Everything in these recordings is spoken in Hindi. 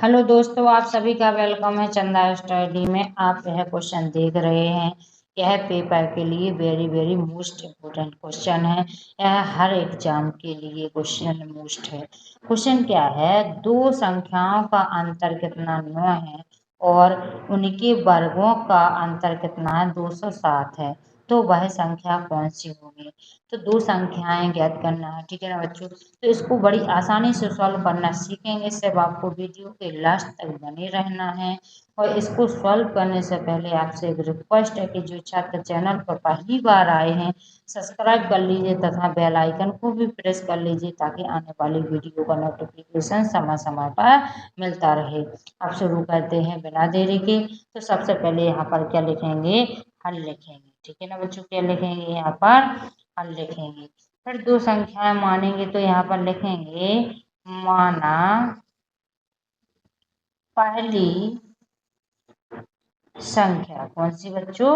हेलो दोस्तों, आप सभी का वेलकम है चंदा स्टडी में। आप यह क्वेश्चन देख रहे हैं। यह पेपर के लिए वेरी मोस्ट इम्पोर्टेंट क्वेश्चन है। यह हर एग्जाम के लिए क्वेश्चन मोस्ट है। क्वेश्चन क्या है, दो संख्याओं का अंतर कितना 9 है और उनके वर्गों का अंतर कितना है 207 है, तो वह संख्या कौन सी होगी। तो दो संख्याएं ज्ञात करना है, ठीक है ना बच्चों। तो इसको बड़ी आसानी से सॉल्व करना सीखेंगे। सिर्फ आपको वीडियो के लास्ट तक बने रहना है। और इसको सॉल्व करने से पहले आपसे एक रिक्वेस्ट है कि जो छात्र चैनल पर पहली बार आए हैं सब्सक्राइब कर लीजिए तथा बेल आइकन को भी प्रेस कर लीजिए ताकि आने वाली वीडियो का नोटिफिकेशन समय समय पर मिलता रहे। अब शुरू करते हैं बिना देरी के। तो सबसे पहले यहाँ पर क्या लिखेंगे, हल लिखेंगे, ठीक है ना बच्चों। क्या लिखेंगे, यहाँ पर हल लिखेंगे। फिर दो संख्याएं मानेंगे तो यहाँ पर लिखेंगे माना पहली संख्या। कौन सी बच्चों,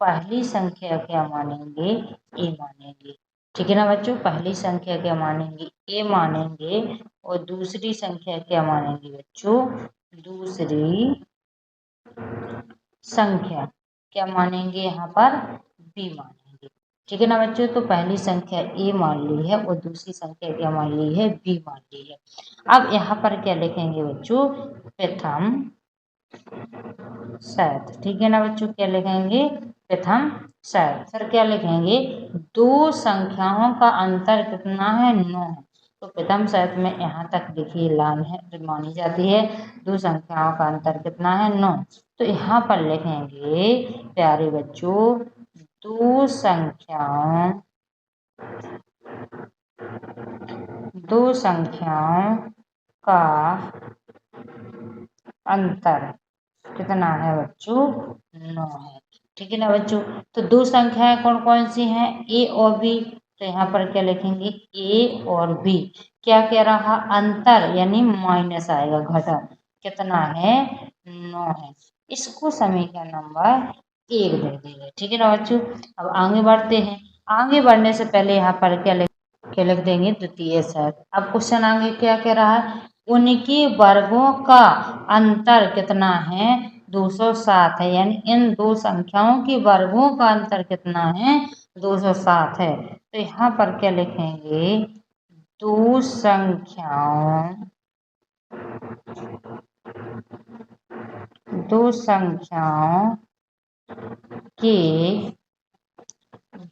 पहली संख्या क्या मानेंगे, ए मानेंगे, ठीक है ना बच्चों। पहली संख्या क्या मानेंगे, ए मानेंगे। और दूसरी संख्या क्या मानेंगे बच्चों, दूसरी संख्या क्या मानेंगे, यहाँ पर बी मानेंगे, ठीक है ना बच्चों। तो पहली संख्या ए मान ली है और दूसरी संख्या क्या मान ली है, बी मान ली है। अब यहाँ पर क्या लिखेंगे बच्चों, प्रथम शर्त, ठीक है ना बच्चों। क्या लिखेंगे, प्रथम शर्त। फिर क्या लिखेंगे, दो संख्याओं का अंतर कितना है, 9 है। तो प्रथम शर्त में यहाँ तक देखिए लान है जो मानी जाती है। दो संख्याओं का अंतर कितना है, 9। तो यहाँ पर लिखेंगे प्यारे बच्चों, दो संख्याओं का अंतर कितना है बच्चों, 9 है, ठीक है ना बच्चों। तो दो संख्याएं कौन कौन सी हैं, ए और बी। तो यहाँ पर क्या लिखेंगे, ए और बी। क्या कह रहा, अंतर यानी माइनस आएगा, घटा कितना है, 9 है। इसको समीकरण नंबर 1 दे देंगे, ठीक है ना बच्चों। अब आगे बढ़ते हैं। आगे बढ़ने से पहले यहाँ पर क्या लिख देंगे, द्वितीय शर्त। अब क्वेश्चन आगे क्या कह रहा है, उनके वर्गों का अंतर कितना है, 207 है। यानी इन दो संख्याओं के वर्गों का अंतर कितना है, 207 है। तो यहाँ पर क्या लिखेंगे, दो संख्याओं के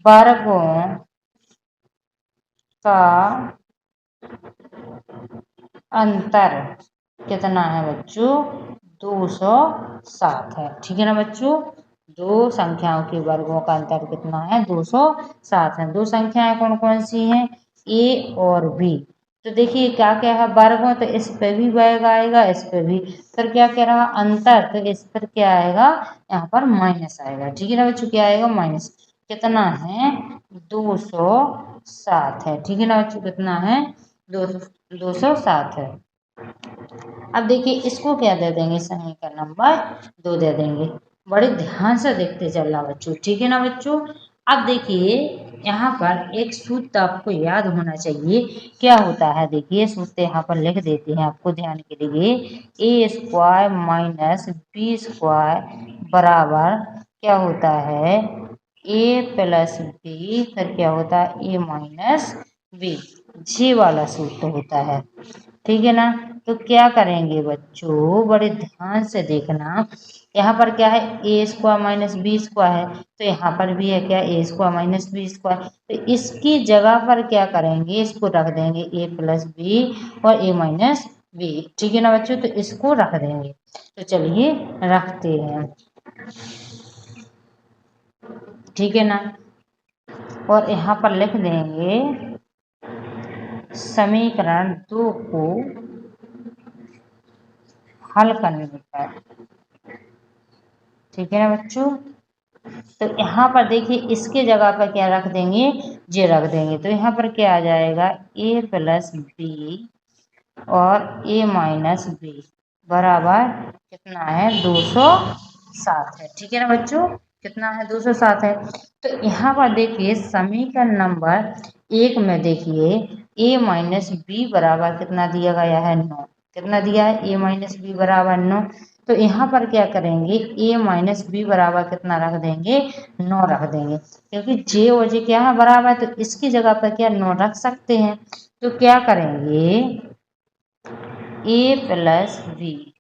वर्गों का अंतर कितना है बच्चों, 207 है, ठीक है ना बच्चों। दो संख्याओं के वर्गों का अंतर कितना है, 207 है। दो संख्याएं कौन कौन सी हैं, ए और बी। तो देखिए क्या क्या है, वर्गों तो इस पे भी वर्ग आएगा, इस पे भी। फिर क्या कह रहा, अंतर, तो इस पर क्या आएगा, यहाँ पर माइनस आएगा, ठीक है ना बच्चों। क्या आएगा, माइनस। कितना है, 207 है, ठीक है ना बच्चों। कितना है, 207 है। अब देखिए इसको क्या दे देंगे, समीकरण नंबर 2 दे देंगे। बड़े ध्यान से देखते चलना बच्चों, ठीक है ना बच्चों। अब देखिए यहाँ पर एक सूत्र आपको याद होना चाहिए। क्या होता है, देखिए सूत्र यहाँ पर लिख देते हैं आपको ध्यान के लिए। ए स्क्वायर माइनस बी स्क्वायर बराबर क्या होता है, ए प्लस बी। फिर क्या होता है, ए माइनस बी। जी वाला सूत्र होता है, ठीक है ना। तो क्या करेंगे बच्चों, बड़े ध्यान से देखना। यहाँ पर क्या है, ए स्क्वायर माइनस बी स्क्वायर है। तो यहाँ पर भी है क्या, ए स्क्वायर माइनस बी स्क्वायर। तो इसकी जगह पर क्या करेंगे, इसको रख देंगे ए प्लस बी और ए माइनस बी, ठीक है ना बच्चों। तो इसको रख देंगे। तो चलिए रखते हैं, ठीक है ना। और यहाँ पर लिख देंगे समीकरण 2 को हल करने पर, ठीक है ना बच्चों। तो यहाँ पर देखिए इसके जगह पर क्या रख देंगे, जे रख देंगे। तो यहाँ पर क्या आ जाएगा, ए प्लस बी और ए माइनस बी बराबर कितना है, 207 है, ठीक है ना बच्चों। कितना है, 207 है। तो यहाँ पर देखिए समीकरण नंबर 1 में देखिए ए माइनस बी बराबर कितना दिया गया है, 9। कितना दिया है a माइनस बी बराबर 9। तो यहाँ पर क्या करेंगे a माइनस बी बराबर कितना रख देंगे 9 रख देंगे, क्योंकि j और j क्या है बराबर है, तो इसकी जगह पर क्या 9 रख सकते हैं। तो क्या करेंगे a प्लस बी,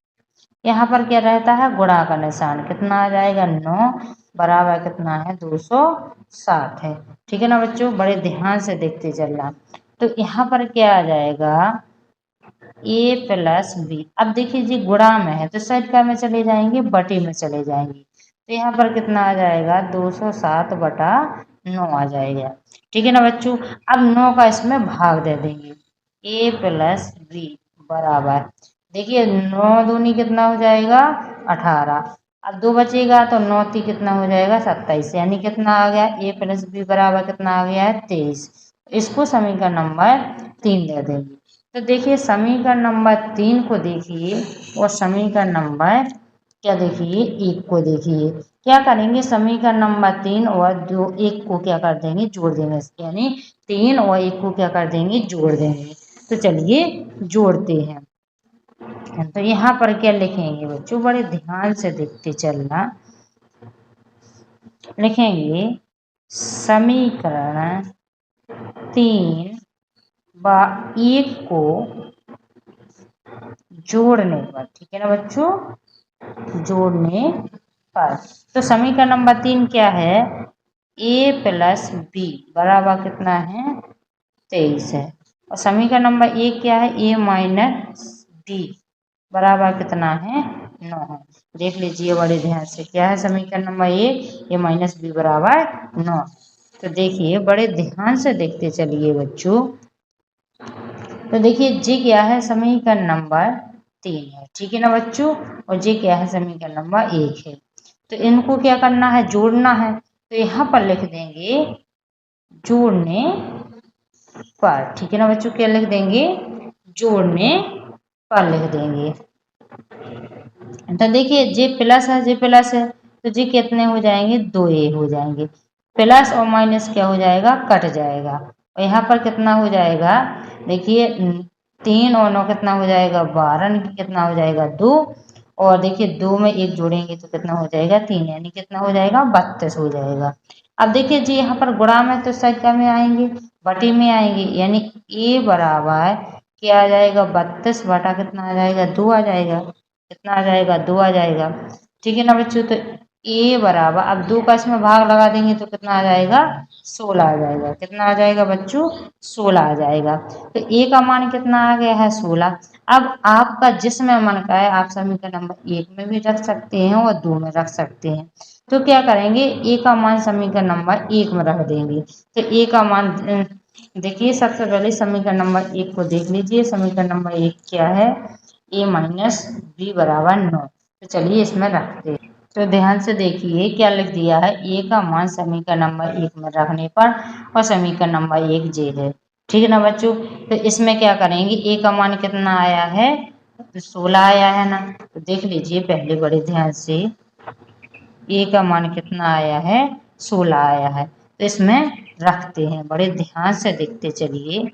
यहाँ पर क्या रहता है गुणा का निशान, कितना आ जाएगा 9 बराबर कितना है 260 है। ठीक है ना बच्चों, बड़े ध्यान से देखते चलना। तो यहाँ पर क्या आ जाएगा a प्लस बी। अब देखिए जी गुणा में है तो साइड का में चले जाएंगे, बटे में चले जाएंगे, तो यहाँ पर कितना आ जाएगा 260 बटा 9 आ जाएगा। ठीक है ना बच्चों, अब 9 का इसमें भाग दे देंगे, a प्लस बी बराबर, देखिए 9 दूनी कितना हो जाएगा 18, अब 2 बचेगा तो 9 ती कितना हो जाएगा 27, यानी कितना आ गया a प्लस बी बराबर कितना आ गया है 23। इसको समीकरण नंबर 3 दे देंगे। तो देखिए समीकरण नंबर 3 को देखिए और समीकरण नंबर क्या देखिए 1 को देखिए, क्या करेंगे समीकरण नंबर 3 और 1 को क्या कर देंगे जोड़ देंगे, यानी 3 और 1 को क्या कर देंगे जोड़ देंगे। तो चलिए जोड़ते हैं। तो यहाँ पर क्या लिखेंगे बच्चों, बड़े ध्यान से देखते चलना, लिखेंगे समीकरण 3 व 1 को जोड़ने पर, ठीक है ना बच्चों, जोड़ने पर। तो समीकरण नंबर 3 क्या है a प्लस बी बराबर कितना है 23 है, और समीकरण नंबर 1 क्या है a माइनस बी बराबर कितना है 9 है। देख लीजिए बड़े ध्यान से, क्या है समीकरण नंबर 1 a माइनस बी बराबर 9। तो देखिए बड़े ध्यान से देखते चलिए बच्चों। तो देखिए जी क्या है समीकरण नंबर 3 है, ठीक है ना बच्चों, और जी क्या है समीकरण नंबर 1 है। तो इनको क्या करना है जोड़ना है, तो यहाँ पर लिख देंगे जोड़ने पर, ठीक है ना बच्चों, क्या लिख देंगे जोड़ने पर लिख देंगे। तो देखिए जे प्लस है तो जी कितने हो जाएंगे 2a हो जाएंगे, प्लस और माइनस क्या हो जाएगा कट जाएगा, और यहाँ पर कितना हो जाएगा देखिए 3 और 9 कितना हो जाएगा 12, कितना हो जाएगा 2, और देखिए 2 में 1 जोड़ेंगे तो कितना हो जाएगा 3, यानी कितना हो जाएगा 32 हो जाएगा। अब देखिए जी यहाँ पर गुणा में तो संख्या में आएंगे, बटी में आएंगे, यानी a बराबर क्या आ जाएगा 32 बटा कितना आ जाएगा 2 आ जाएगा, कितना आ जाएगा 2 आ जाएगा। ठीक है ना बच्चों, तो a बराबर अब 2 का इसमें भाग लगा देंगे तो कितना आ जाएगा 16 आ जाएगा, कितना आ जाएगा बच्चों 16 आ जाएगा। तो a का मान कितना आ गया है 16। अब आपका जिसमें मन का है आप समीकरण नंबर 1 में भी रख सकते हैं और 2 में रख सकते हैं। तो क्या करेंगे a का मान समीकरण नंबर 1 में रख देंगे, तो a का मान देखिए सबसे पहले समीकरण नंबर 1 को देख लीजिए, समीकरण नंबर 1 क्या है a माइनस बी बराबर 9। तो चलिए इसमें रखते हैं। तो ध्यान से देखिए क्या लिख दिया है a का मान समीकरण नंबर 1 में रखने पर, और समीकरण नंबर 1 j है। ठीक है ना बच्चों, तो इसमें क्या करेंगे a का मान कितना आया है तो 16 आया है ना, तो देख लीजिए पहले बड़े ध्यान से a का मान कितना आया है 16 आया है, तो इसमें रखते हैं, बड़े ध्यान से देखते चलिए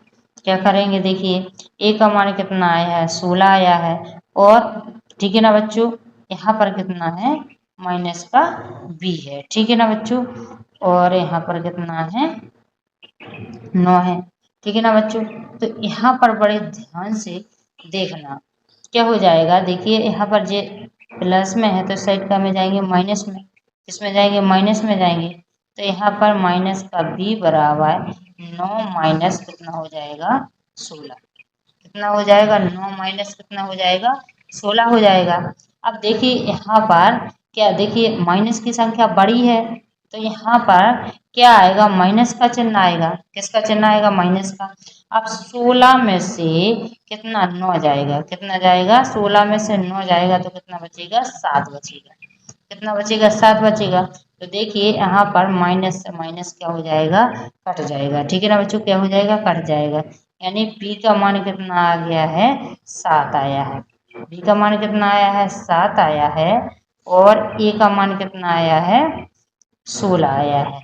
क्या करेंगे। देखिए a का मान कितना आया है 16 आया है, और ठीक है ना बच्चों यहाँ पर कितना है माइनस का b है, ठीक है ना बच्चों, और यहाँ पर कितना है 9 है, ठीक है ना बच्चों। तो यहाँ पर बड़े ध्यान से देखना क्या हो जाएगा, देखिए यहाँ पर जे प्लस में है तो साइड का में जाएंगे माइनस में, इसमें जाएंगे माइनस में जाएंगे, तो यहाँ पर माइनस का b बराबर 9 माइनस कितना हो जाएगा 16, कितना हो जाएगा 9 माइनस कितना हो जाएगा 16 हो जाएगा। अब देखिए यहाँ पर क्या देखिए माइनस की संख्या बड़ी है, तो यहाँ पर क्या आएगा माइनस का चिन्ह आएगा, किसका चिन्ह आएगा माइनस का। अब 16 में से कितना 9 जाएगा, कितना जाएगा 16 में से 9 जाएगा तो कितना बचेगा 7 बचेगा, कितना बचेगा 7 बचेगा। तो देखिए यहाँ पर माइनस से माइनस क्या हो जाएगा कट जाएगा, ठीक है ना बच्चों, क्या हो जाएगा कट जाएगा, यानी b का मान कितना आ गया है 7 आया है, b का मान कितना आया है 7 आया है, और a का मान कितना आया है 16 आया है।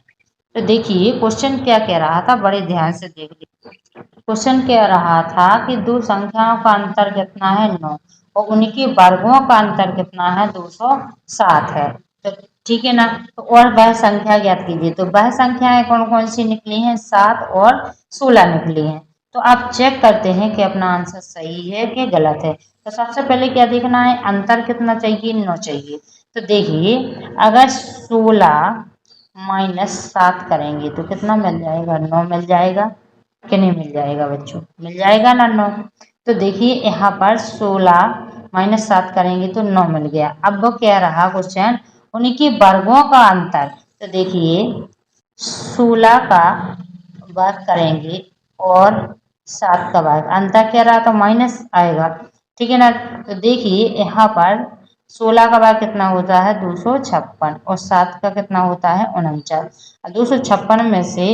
तो देखिए क्वेश्चन क्या कह रहा था, बड़े ध्यान से देख लीजिए। क्वेश्चन कह रहा था कि दो संख्याओं का अंतर कितना है 9 और उनके वर्गों का अंतर कितना है 207 है। तो ठीक है ना। तो और वह संख्या ज्ञात कीजिए। तो वह संख्याएं कौन कौन सी निकली हैं 7 और 16 निकली हैं। तो आप चेक करते हैं कि अपना आंसर सही है कि गलत है। तो सबसे पहले क्या देखना है, अंतर कितना चाहिए 9 चाहिए। तो देखिए अगर 16 माइनस 7 करेंगे तो कितना मिल जाएगा 9 मिल जाएगा कि नहीं मिल जाएगा बच्चों, मिल जाएगा ना 9। तो देखिए यहाँ पर 16 माइनस 7 करेंगे तो 9 मिल गया। अब वो कह रहा क्वेश्चन उनकी वर्गों का अंतर। तो देखिए 16 का वर्ग करेंगे और 7 का वर्ग, अंतर कह रहा तो माइनस आएगा, ठीक है ना। तो देखिए यहाँ पर 16 का वर्ग कितना होता है 256 और 7 का कितना होता है 49। 256 में से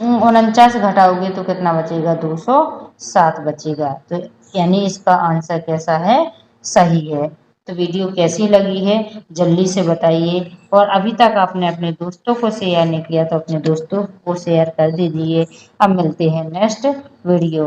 49 घटाओगे तो कितना बचेगा 207 बचेगा। तो यानी इसका आंसर कैसा है, सही है। तो वीडियो कैसी लगी है जल्दी से बताइए और अभी तक आपने अपने दोस्तों को शेयर नहीं किया तो अपने दोस्तों को शेयर कर दीजिए। अब मिलते हैं नेक्स्ट वीडियो।